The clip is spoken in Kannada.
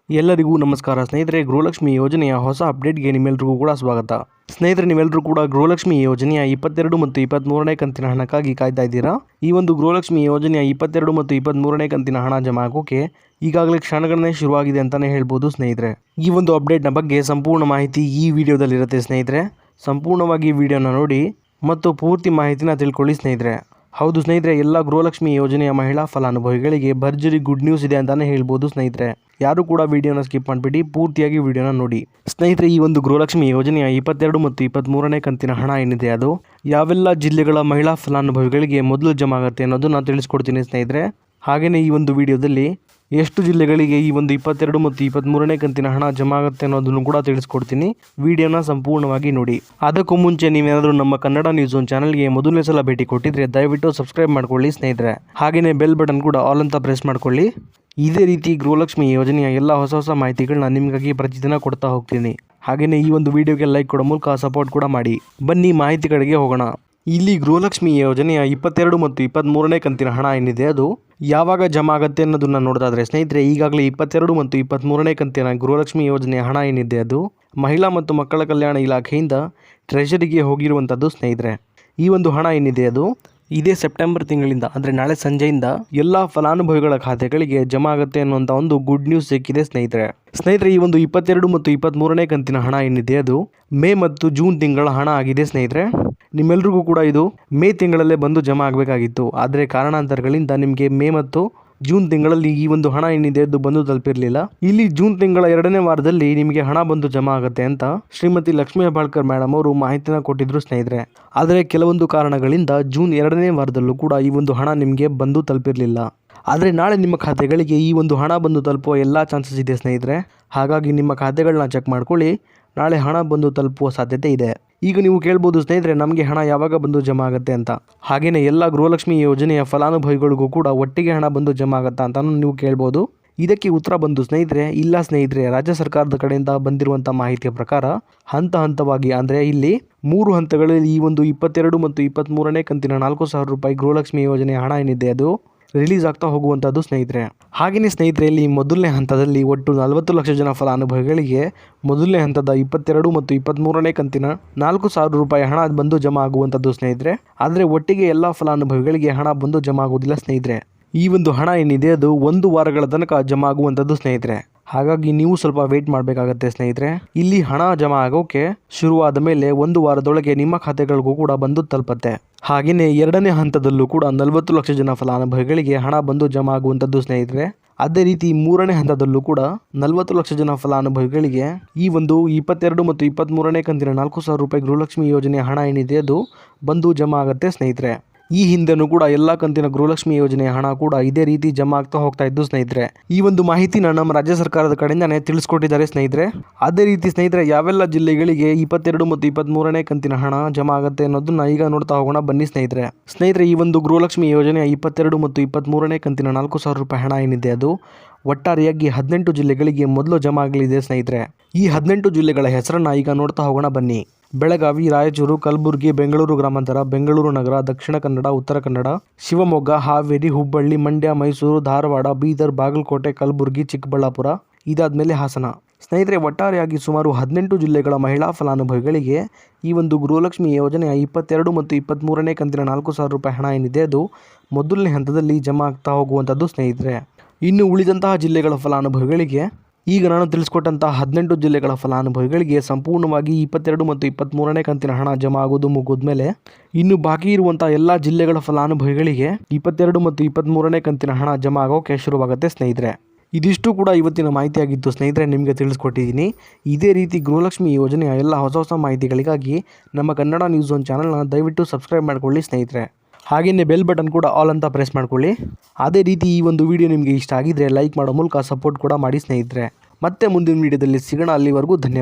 ಎಲ್ಲರಿಗೂ ನಮಸ್ಕಾರ ಸ್ನೇಹಿತರೆ. ಗೃಹಲಕ್ಷ್ಮಿ ಯೋಜನೆಯ ಹೊಸ ಅಪ್ಡೇಟ್ಗೆ ನಿಮ್ಮೆಲ್ಲರಿಗೂ ಕೂಡ ಸ್ವಾಗತ. ಸ್ನೇಹಿತರೆ, ನೀವೆಲ್ಲರೂ ಕೂಡ ಗೃಹಲಕ್ಷ್ಮಿ ಯೋಜನೆಯ 22 ಮತ್ತು 23ನೇ ಕಂತಿನ ಹಣಕ್ಕಾಗಿ ಕಾಯ್ತಾ ಇದ್ದೀರಾ. ಈ ಒಂದು ಗೃಹಲಕ್ಷ್ಮಿ ಯೋಜನೆಯ 22 ಮತ್ತು 23ನೇ ಕಂತಿನ ಹಣ ಜಮಾ ಆಗೋಕೆ ಈಗಾಗಲೇ ಕ್ಷಣಗಳನ್ನೇ ಶುರುವಾಗಿದೆ ಅಂತಲೇ ಹೇಳ್ಬೋದು ಸ್ನೇಹಿತರೆ. ಈ ಒಂದು ಅಪ್ಡೇಟ್ನ ಬಗ್ಗೆ ಸಂಪೂರ್ಣ ಮಾಹಿತಿ ಈ ವಿಡಿಯೋದಲ್ಲಿರುತ್ತೆ ಸ್ನೇಹಿತರೆ. ಸಂಪೂರ್ಣವಾಗಿ ವಿಡಿಯೋನ ನೋಡಿ ಮತ್ತು ಪೂರ್ತಿ ಮಾಹಿತಿನ ತಿಳ್ಕೊಳ್ಳಿ ಸ್ನೇಹಿತರೆ. ಹೌದು ಸ್ನೇಹಿತರೆ, ಎಲ್ಲ ಗೃಹಲಕ್ಷ್ಮಿ ಯೋಜನೆಯ ಮಹಿಳಾ ಫಲಾನುಭವಿಗಳಿಗೆ ಭರ್ಜರಿ ಗುಡ್ ನ್ಯೂಸ್ ಇದೆ ಅಂತಾನೆ ಹೇಳ್ಬೋದು ಸ್ನೇಹಿತರೆ. ಯಾರು ಕೂಡ ವಿಡಿಯೋನ ಸ್ಕಿಪ್ ಮಾಡಿಬಿಡಿ, ಪೂರ್ತಿಯಾಗಿ ವಿಡಿಯೋನ ನೋಡಿ ಸ್ನೇಹಿತರೆ. ಈ ಒಂದು ಗೃಹಲಕ್ಷ್ಮಿ ಯೋಜನೆಯ 22 ಮತ್ತು 23ನೇ ಕಂತಿನ ಹಣ ಏನಿದೆ ಅದು ಯಾವೆಲ್ಲ ಜಿಲ್ಲೆಗಳ ಮಹಿಳಾ ಫಲಾನುಭವಿಗಳಿಗೆ ಮೊದಲು ಜಮಾ ಆಗುತ್ತೆ ಅನ್ನೋದನ್ನ ತಿಳಿಸ್ಕೊಡ್ತೀನಿ ಸ್ನೇಹಿತರೆ. ಹಾಗೆಯೇ ಈ ಒಂದು ವಿಡಿಯೋದಲ್ಲಿ ಎಷ್ಟು ಜಿಲ್ಲೆಗಳಿಗೆ ಈ ಒಂದು 22 ಮತ್ತು 23ನೇ ಕಂತಿನ ಹಣ ಜಮಾ ಆಗುತ್ತೆ ಅನ್ನೋದನ್ನು ಕೂಡ ತಿಳಿಸ್ಕೊಡ್ತೀನಿ. ವಿಡಿಯೋನ ಸಂಪೂರ್ಣವಾಗಿ ನೋಡಿ. ಅದಕ್ಕೂ ಮುಂಚೆ ನೀವೇನಾದರೂ ನಮ್ಮ ಕನ್ನಡ ನ್ಯೂಸ್ ಒನ್ ಚಾನಲ್ಗೆ ಮೊದಲನೇ ಸಲ ಭೇಟಿ ಕೊಟ್ಟಿದ್ರೆ ದಯವಿಟ್ಟು ಸಬ್ಸ್ಕ್ರೈಬ್ ಮಾಡ್ಕೊಳ್ಳಿ ಸ್ನೇಹಿತರೆ. ಹಾಗೆಯೇ ಬೆಲ್ ಬಟನ್ ಕೂಡ ಆಲ್ ಅಂತ ಪ್ರೆಸ್ ಮಾಡ್ಕೊಳ್ಳಿ. ಇದೇ ರೀತಿ ಗೃಹಲಕ್ಷ್ಮಿ ಯೋಜನೆಯ ಎಲ್ಲ ಹೊಸ ಮಾಹಿತಿಗಳನ್ನ ನಿಮಗಾಗಿ ಪ್ರತಿದಿನ ಕೊಡ್ತಾ ಹೋಗ್ತೀನಿ. ಹಾಗೆಯೇ ಈ ಒಂದು ವಿಡಿಯೋಗೆ ಲೈಕ್ ಕೊಡೋ ಮೂಲಕ ಸಪೋರ್ಟ್ ಕೂಡ ಮಾಡಿ. ಬನ್ನಿ ಮಾಹಿತಿಗಳಿಗೆ ಹೋಗೋಣ. ಇಲ್ಲಿ ಗೃಹಲಕ್ಷ್ಮಿ ಯೋಜನೆಯ 22 ಮತ್ತು 23ನೇ ಕಂತಿನ ಹಣ ಏನಿದೆ ಅದು ಯಾವಾಗ ಜಮಾ ಆಗುತ್ತೆ ಅನ್ನೋದನ್ನ ನೋಡೋದಾದ್ರೆ ಸ್ನೇಹಿತರೆ, ಈಗಾಗಲೇ 22 ಮತ್ತು 23ನೇ ಕಂತಿನ ಗೃಹಲಕ್ಷ್ಮಿ ಯೋಜನೆಯ ಹಣ ಏನಿದೆ ಅದು ಮಹಿಳಾ ಮತ್ತು ಮಕ್ಕಳ ಕಲ್ಯಾಣ ಇಲಾಖೆಯಿಂದ ಟ್ರೆಷರಿಗೆ ಹೋಗಿರುವಂಥದ್ದು ಸ್ನೇಹಿತರೆ. ಈ ಒಂದು ಹಣ ಏನಿದೆ ಅದು ಇದೇ ಸೆಪ್ಟೆಂಬರ್ ತಿಂಗಳಿಂದ ಅಂದರೆ ನಾಳೆ ಸಂಜೆಯಿಂದ ಎಲ್ಲ ಫಲಾನುಭವಿಗಳ ಖಾತೆಗಳಿಗೆ ಜಮಾ ಆಗುತ್ತೆ ಅನ್ನುವಂಥ ಒಂದು ಗುಡ್ ನ್ಯೂಸ್ ಸಿಕ್ಕಿದೆ ಸ್ನೇಹಿತರೆ. ಈ ಒಂದು 22 ಮತ್ತು 23ನೇ ಕಂತಿನ ಹಣ ಏನಿದೆ ಅದು ಮೇ ಮತ್ತು ಜೂನ್ ತಿಂಗಳ ಹಣ ಆಗಿದೆ ಸ್ನೇಹಿತರೆ. ನಿಮ್ಮೆಲ್ರಿಗೂ ಕೂಡ ಇದು ಮೇ ತಿಂಗಳಲ್ಲೇ ಬಂದು ಜಮಾ ಆಗಬೇಕಾಗಿತ್ತು. ಆದರೆ ಕಾರಣಾಂತರಗಳಿಂದ ನಿಮಗೆ ಮೇ ಮತ್ತು ಜೂನ್ ತಿಂಗಳಲ್ಲಿ ಈ ಒಂದು ಹಣ ಏನಿದೆ ಅದು ಬಂದು ತಲುಪಿರಲಿಲ್ಲ. ಇಲ್ಲಿ ಜೂನ್ ತಿಂಗಳ 2ನೇ ವಾರದಲ್ಲಿ ನಿಮಗೆ ಹಣ ಬಂದು ಜಮಾ ಆಗುತ್ತೆ ಅಂತ ಶ್ರೀಮತಿ ಲಕ್ಷ್ಮೀ ಹೆಬ್ಬಾಳ್ಕರ್ ಮೇಡಮ್ ಅವರು ಮಾಹಿತಿನ ಕೊಟ್ಟಿದ್ರು ಸ್ನೇಹಿತರೆ. ಆದರೆ ಕೆಲವೊಂದು ಕಾರಣಗಳಿಂದ ಜೂನ್ 2ನೇ ವಾರದಲ್ಲೂ ಕೂಡ ಈ ಒಂದು ಹಣ ನಿಮಗೆ ಬಂದು ತಲುಪಿರಲಿಲ್ಲ. ಆದರೆ ನಾಳೆ ನಿಮ್ಮ ಖಾತೆಗಳಿಗೆ ಈ ಒಂದು ಹಣ ಬಂದು ತಲುಪುವ ಎಲ್ಲ ಚಾನ್ಸಸ್ ಇದೆ ಸ್ನೇಹಿತರೆ. ಹಾಗಾಗಿ ನಿಮ್ಮ ಖಾತೆಗಳನ್ನ ಚೆಕ್ ಮಾಡ್ಕೊಳ್ಳಿ, ನಾಳೆ ಹಣ ಬಂದು ತಲುಪುವ ಸಾಧ್ಯತೆ ಇದೆ. ಈಗ ನೀವು ಕೇಳ್ಬೋದು ಸ್ನೇಹಿತರೆ, ನಮಗೆ ಹಣ ಯಾವಾಗ ಬಂದು ಜಮಾ ಆಗುತ್ತೆ ಅಂತ. ಹಾಗೆಯೇ ಎಲ್ಲ ಗೃಹಲಕ್ಷ್ಮಿ ಯೋಜನೆಯ ಫಲಾನುಭವಿಗಳಿಗೂ ಕೂಡ ಒಟ್ಟಿಗೆ ಹಣ ಬಂದು ಜಮಾ ಆಗುತ್ತಾ ಅಂತ ನೀವು ಕೇಳ್ಬೋದು. ಇದಕ್ಕೆ ಉತ್ತರ ಬಂದು ಸ್ನೇಹಿತರೆ, ಇಲ್ಲ ಸ್ನೇಹಿತರೆ. ರಾಜ್ಯ ಸರ್ಕಾರದ ಕಡೆಯಿಂದ ಬಂದಿರುವಂಥ ಮಾಹಿತಿಯ ಪ್ರಕಾರ ಹಂತವಾಗಿ ಅಂದರೆ ಇಲ್ಲಿ 3 ಹಂತಗಳಲ್ಲಿ ಈ ಒಂದು 22 ಮತ್ತು 23ನೇ ಕಂತಿನ 4,000 ರೂಪಾಯಿ ಗೃಹಲಕ್ಷ್ಮಿ ಯೋಜನೆಯ ಹಣ ಏನಿದೆ ಅದು ರಿಲೀಸ್ ಆಗ್ತಾ ಹೋಗುವಂಥದ್ದು ಸ್ನೇಹಿತರೆ. ಹಾಗೆಯೇ ಸ್ನೇಹಿತರೆ, ಇಲ್ಲಿ ಮೊದಲನೇ ಹಂತದಲ್ಲಿ ಒಟ್ಟು 40 ಲಕ್ಷ ಜನ ಫಲಾನುಭವಿಗಳಿಗೆ ಮೊದಲನೇ ಹಂತದ 22 ಮತ್ತು 23ನೇ ಕಂತಿನ 4,000 ರೂಪಾಯಿ ಹಣ ಬಂದು ಜಮಾ ಆಗುವಂಥದ್ದು ಸ್ನೇಹಿತರೆ. ಆದರೆ ಒಟ್ಟಿಗೆ ಎಲ್ಲ ಫಲಾನುಭವಿಗಳಿಗೆ ಹಣ ಬಂದು ಜಮಾ ಆಗುವುದಿಲ್ಲ ಸ್ನೇಹಿತರೆ. ಈ ಒಂದು ಹಣ ಏನಿದೆ ಅದು 1 ವಾರಗಳ ತನಕ ಜಮಾ ಆಗುವಂಥದ್ದು ಸ್ನೇಹಿತರೆ. ಹಾಗಾಗಿ ನೀವು ಸ್ವಲ್ಪ ವೇಟ್ ಮಾಡಬೇಕಾಗತ್ತೆ ಸ್ನೇಹಿತರೆ. ಇಲ್ಲಿ ಹಣ ಜಮಾ ಆಗೋಕೆ ಶುರುವಾದ ಮೇಲೆ 1 ವಾರದೊಳಗೆ ನಿಮ್ಮ ಖಾತೆಗಳಿಗೂ ಕೂಡ ಬಂದು ತಲುಪುತ್ತೆ. ಹಾಗೆಯೇ 2ನೇ ಹಂತದಲ್ಲೂ ಕೂಡ 40 ಲಕ್ಷ ಜನ ಫಲಾನುಭವಿಗಳಿಗೆ ಹಣ ಬಂದು ಜಮಾ ಆಗುವಂಥದ್ದು ಸ್ನೇಹಿತರೆ. ಅದೇ ರೀತಿ 3ನೇ ಹಂತದಲ್ಲೂ ಕೂಡ 40 ಲಕ್ಷ ಜನ ಫಲಾನುಭವಿಗಳಿಗೆ ಈ ಒಂದು 22 ಮತ್ತು 23ನೇ ಕಂತಿನ 4,000 ರೂಪಾಯಿ ಗೃಹಲಕ್ಷ್ಮಿ ಯೋಜನೆಯ ಹಣ ಏನಿದೆ ಅದು ಬಂದು ಜಮಾ ಆಗುತ್ತೆ ಸ್ನೇಹಿತರೆ. ಈ ಹಿಂದೆನೂ ಕೂಡ ಎಲ್ಲ ಕಂತಿನ ಗೃಹಲಕ್ಷ್ಮಿ ಯೋಜನೆಯ ಹಣ ಕೂಡ ಇದೇ ರೀತಿ ಜಮಾ ಆಗ್ತಾ ಹೋಗ್ತಾ ಇದ್ದು ಸ್ನೇಹಿತರೆ. ಈ ಒಂದು ಮಾಹಿತಿನ ನಮ್ಮ ರಾಜ್ಯ ಸರ್ಕಾರದ ಕಡೆಯಿಂದಾನೇ ತಿಳಿಸ್ಕೊಟ್ಟಿದ್ದಾರೆ ಸ್ನೇಹಿತರೆ. ಅದೇ ರೀತಿ ಸ್ನೇಹಿತರೆ, ಯಾವೆಲ್ಲ ಜಿಲ್ಲೆಗಳಿಗೆ 22 ಮತ್ತು 23ನೇ ಕಂತಿನ ಹಣ ಜಮಾ ಆಗುತ್ತೆ ಅನ್ನೋದನ್ನ ಈಗ ನೋಡ್ತಾ ಹೋಗೋಣ ಬನ್ನಿ ಸ್ನೇಹಿತರೆ. ಈ ಒಂದು ಗೃಹಲಕ್ಷ್ಮಿ ಯೋಜನೆಯ 22 ಮತ್ತು 23ನೇ ಕಂತಿನ 4,000 ರೂಪಾಯಿ ಹಣ ಏನಿದೆ ಅದು ಒಟ್ಟಾರೆಯಾಗಿ 18 ಜಿಲ್ಲೆಗಳಿಗೆ ಮೊದಲು ಜಮಾ ಆಗಲಿದೆ ಸ್ನೇಹಿತರೆ. ಈ 18 ಜಿಲ್ಲೆಗಳ ಹೆಸರನ್ನ ಈಗ ನೋಡ್ತಾ ಹೋಗೋಣ ಬನ್ನಿ. ಬೆಳಗಾವಿ, ರಾಯಚೂರು, ಕಲಬುರಗಿ, ಬೆಂಗಳೂರು ಗ್ರಾಮಾಂತರ, ಬೆಂಗಳೂರು ನಗರ, ದಕ್ಷಿಣ ಕನ್ನಡ, ಉತ್ತರ ಕನ್ನಡ, ಶಿವಮೊಗ್ಗ, ಹಾವೇರಿ, ಹುಬ್ಬಳ್ಳಿ, ಮಂಡ್ಯ, ಮೈಸೂರು, ಧಾರವಾಡ, ಬೀದರ್, ಬಾಗಲಕೋಟೆ, ಕಲಬುರಗಿ, ಚಿಕ್ಕಬಳ್ಳಾಪುರ, ಇದಾದ್ಮೇಲೆ ಹಾಸನ. ಸ್ನೇಹಿತರೆ, ಒಟ್ಟಾರೆಯಾಗಿ ಸುಮಾರು 18 ಜಿಲ್ಲೆಗಳ ಮಹಿಳಾ ಫಲಾನುಭವಿಗಳಿಗೆ ಈ ಒಂದು ಗೃಹಲಕ್ಷ್ಮಿ ಯೋಜನೆಯ 22 ಮತ್ತು 23ನೇ ಕಂತಿನ 4,000 ರೂಪಾಯಿ ಹಣ ಏನಿದೆ ಅದು ಮೊದಲನೇ ಹಂತದಲ್ಲಿ ಜಮಾ ಆಗ್ತಾ ಹೋಗುವಂಥದ್ದು ಸ್ನೇಹಿತರೆ. ಇನ್ನು ಉಳಿದಂತಹ ಜಿಲ್ಲೆಗಳ ಫಲಾನುಭವಿಗಳಿಗೆ ಈಗ ನಾನು ತಿಳಿಸ್ಕೊಟ್ಟಂತಹ 18 ಜಿಲ್ಲೆಗಳ ಫಲಾನುಭವಿಗಳಿಗೆ ಸಂಪೂರ್ಣವಾಗಿ 22 ಮತ್ತು 23ನೇ ಕಂತಿನ ಹಣ ಜಮಾ ಆಗೋದು ಮುಗಿದ್ಮೇಲೆ ಇನ್ನು ಬಾಕಿ ಇರುವಂತಹ ಎಲ್ಲ ಜಿಲ್ಲೆಗಳ ಫಲಾನುಭವಿಗಳಿಗೆ 22 ಮತ್ತು 23ನೇ ಕಂತಿನ ಹಣ ಜಮಾ ಆಗೋಕೆ ಶುರುವಾಗುತ್ತೆ ಸ್ನೇಹಿತರೆ. ಇದಿಷ್ಟು ಕೂಡ ಇವತ್ತಿನ ಮಾಹಿತಿಯಾಗಿತ್ತು ಸ್ನೇಹಿತರೆ, ನಿಮಗೆ ತಿಳಿಸ್ಕೊಟ್ಟಿದ್ದೀನಿ. ಇದೇ ರೀತಿ ಗೃಹಲಕ್ಷ್ಮಿ ಯೋಜನೆಯ ಎಲ್ಲ ಹೊಸ ಮಾಹಿತಿಗಳಿಗಾಗಿ ನಮ್ಮ ಕನ್ನಡ ನ್ಯೂಸ್ ಒನ್ ಚಾನಲ್ನ ದಯವಿಟ್ಟು ಸಬ್ಸ್ಕ್ರೈಬ್ ಮಾಡ್ಕೊಳ್ಳಿ ಸ್ನೇಹಿತರೆ. ಹಾಗೆಯೇ ಬೆಲ್ ಬಟನ್ ಕೂಡ ಆಲ್ ಅಂತ ಪ್ರೆಸ್ ಮಾಡ್ಕೊಳ್ಳಿ. ಅದೇ ರೀತಿ ಈ ಒಂದು ವಿಡಿಯೋ ನಿಮಗೆ ಇಷ್ಟ ಆಗಿದ್ರೆ ಲೈಕ್ ಮಾಡೋ ಮೂಲಕ ಸಪೋರ್ಟ್ ಕೂಡ ಮಾಡಿ ಸ್ನೇಹಿತರೆ. ಮತ್ತೆ ಮುಂದಿನ ವಿಡಿಯೋದಲ್ಲಿ ಸಿಗೋಣ. ಅಲ್ಲಿವರೆಗೂ ಧನ್ಯವಾದ.